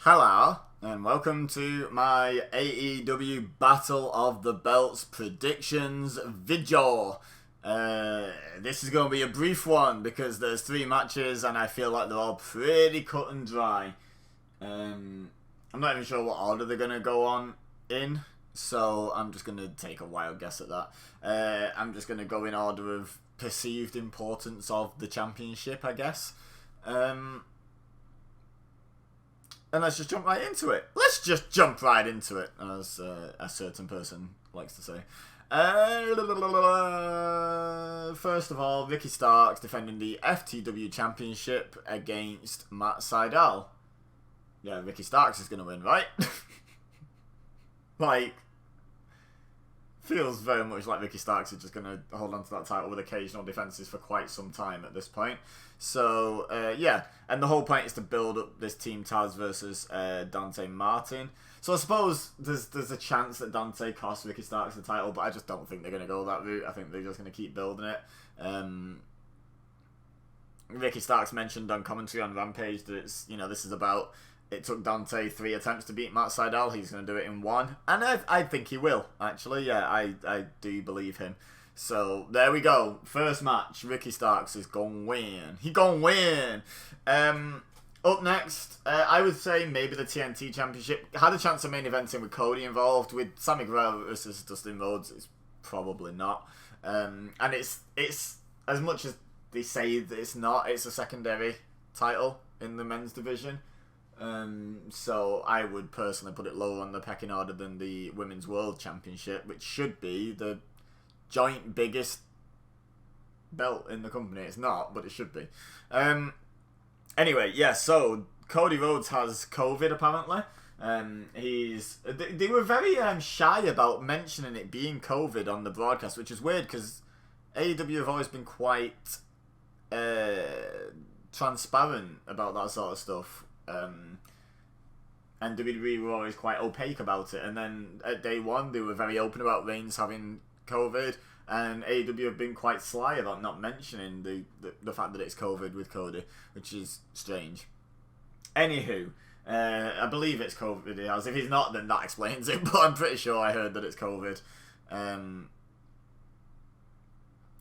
Hello, and welcome to my AEW Battle of the Belts predictions video. This is going to be a brief one because there's 3 matches and I feel like they're all pretty cut and dry. I'm not even sure what order they're going to go on in, so I'm just going to take a wild guess at that. I'm just going to go in order of perceived importance of the championship, I guess. And let's just jump right into it. Let's just jump right into it, as a certain person likes to say. First of all, Ricky Starks defending the FTW Championship against Matt Sydal. Yeah, Ricky Starks is going to win, right? Feels very much like Ricky Starks is just going to hold on to that title with occasional defenses for quite some time at this point. So, yeah. And the whole point is to build up this Team Taz versus Dante Martin. So I suppose there's a chance that Dante costs Ricky Starks the title, but I just don't think they're going to go that route. I think they're just going to keep building it. Ricky Starks mentioned on commentary on Rampage that it's, this is about... It took Dante 3 attempts to beat Matt Sydal. He's going to do it in 1. And I think he will, actually. Yeah, I do believe him. So, there we go. First match. Ricky Starks is going to win. He going to win. Up next, I would say maybe the TNT Championship. Had a chance of main eventing with Cody involved. With Sammy Guevara versus Dustin Rhodes, it's probably not. And it's as much as they say that it's not, it's a secondary title in the men's division. So I would personally put it lower on the pecking order than the Women's World Championship, which should be the joint biggest belt in the company. It's not, but it should be. Anyway, yeah, so Cody Rhodes has COVID apparently. They were very shy about mentioning it being COVID on the broadcast, which is weird because AEW have always been quite transparent about that sort of stuff. And WWE were always quite opaque about it. And then at day 1, they were very open about Reigns having COVID. And AEW have been quite sly about not mentioning the fact that it's COVID with Cody, which is strange. Anywho, I believe it's COVID he has. If he's not, then that explains it. But I'm pretty sure I heard that it's COVID.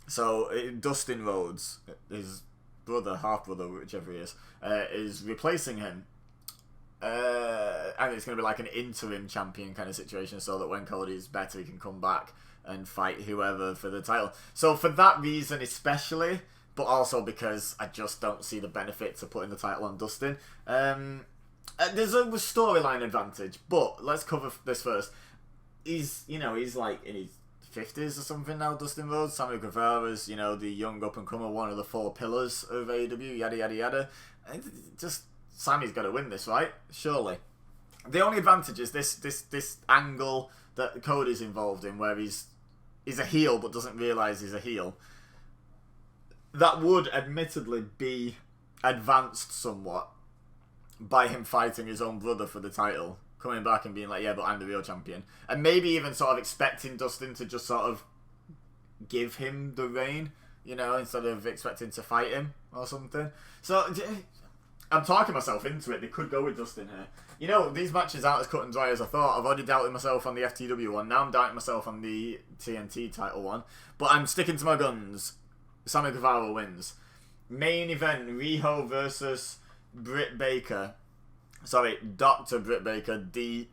So Dustin Rhodes, his brother, half-brother, whichever he is replacing him. And it's going to be like an interim champion kind of situation so that when Cody's better, he can come back and fight whoever for the title. So for that reason especially, but also because I just don't see the benefit to putting the title on Dustin. There's a storyline advantage, but let's cover this first. He's like in his 50s or something now, Dustin Rhodes. Sammy Guevara's, the young up-and-comer, one of the 4 pillars of AEW, yada, yada, yada. And just, Sammy's got to win this, right? Surely. The only advantage is this angle that Cody's involved in, where he's a heel but doesn't realise he's a heel. That would admittedly be advanced somewhat by him fighting his own brother for the title. Coming back and being like, yeah, but I'm the real champion. And maybe even sort of expecting Dustin to just sort of give him the reign, instead of expecting to fight him or something. So, I'm talking myself into it. They could go with Dustin here. These matches aren't as cut and dry as I thought. I've already doubted myself on the FTW one. Now I'm doubting myself on the TNT title one. But I'm sticking to my guns. Sammy Guevara wins. Main event, Riho versus Britt Baker. Sorry, Dr. Britt Baker, DMD.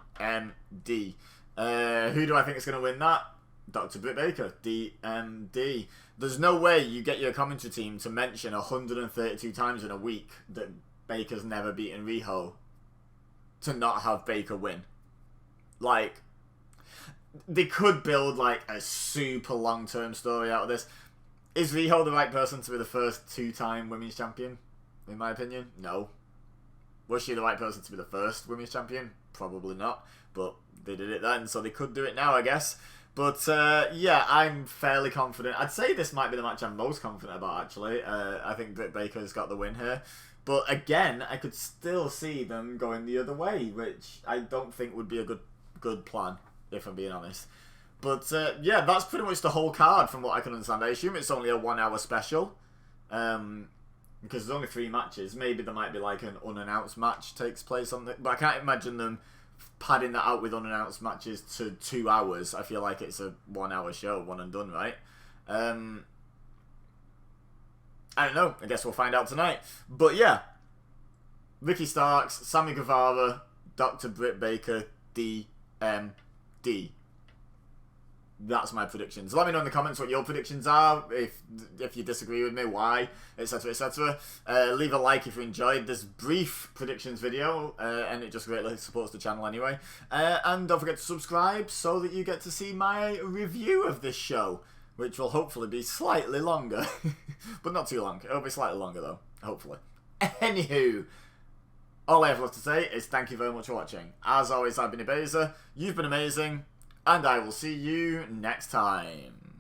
Who do I think is going to win that? Dr. Britt Baker, DMD. There's no way you get your commentary team to mention 132 times in a week that Baker's never beaten Riho to not have Baker win. They could build, a super long-term story out of this. Is Riho the right person to be the first 2-time women's champion? In my opinion, no. Was she the right person to be the first women's champion? Probably not. But they did it then, so they could do it now, I guess. But, yeah, I'm fairly confident. I'd say this might be the match I'm most confident about, actually. I think Britt Baker's got the win here. But, again, I could still see them going the other way, which I don't think would be a good plan, if I'm being honest. But, yeah, that's pretty much the whole card from what I can understand. I assume it's only a 1-hour special. because there's only 3 matches. Maybe there might be like an unannounced match takes place on the, but I can't imagine them padding that out with unannounced matches to 2 hours. I feel like it's a 1 hour show, one and done, right? I don't know. I guess we'll find out tonight. But yeah, Ricky Starks, Sammy Guevara, Dr. Britt Baker, DMD. That's my predictions. Let me know in the comments what your predictions are, if you disagree with me, why, etc, etc. Leave a like if you enjoyed this brief predictions video, and it just greatly supports the channel anyway. And don't forget to subscribe so that you get to see my review of this show, which will hopefully be slightly longer. But not too long. It'll be slightly longer though, hopefully. Anywho, all I have left to say is thank you very much for watching. As always, I've been Ebeza, you've been amazing, and I will see you next time.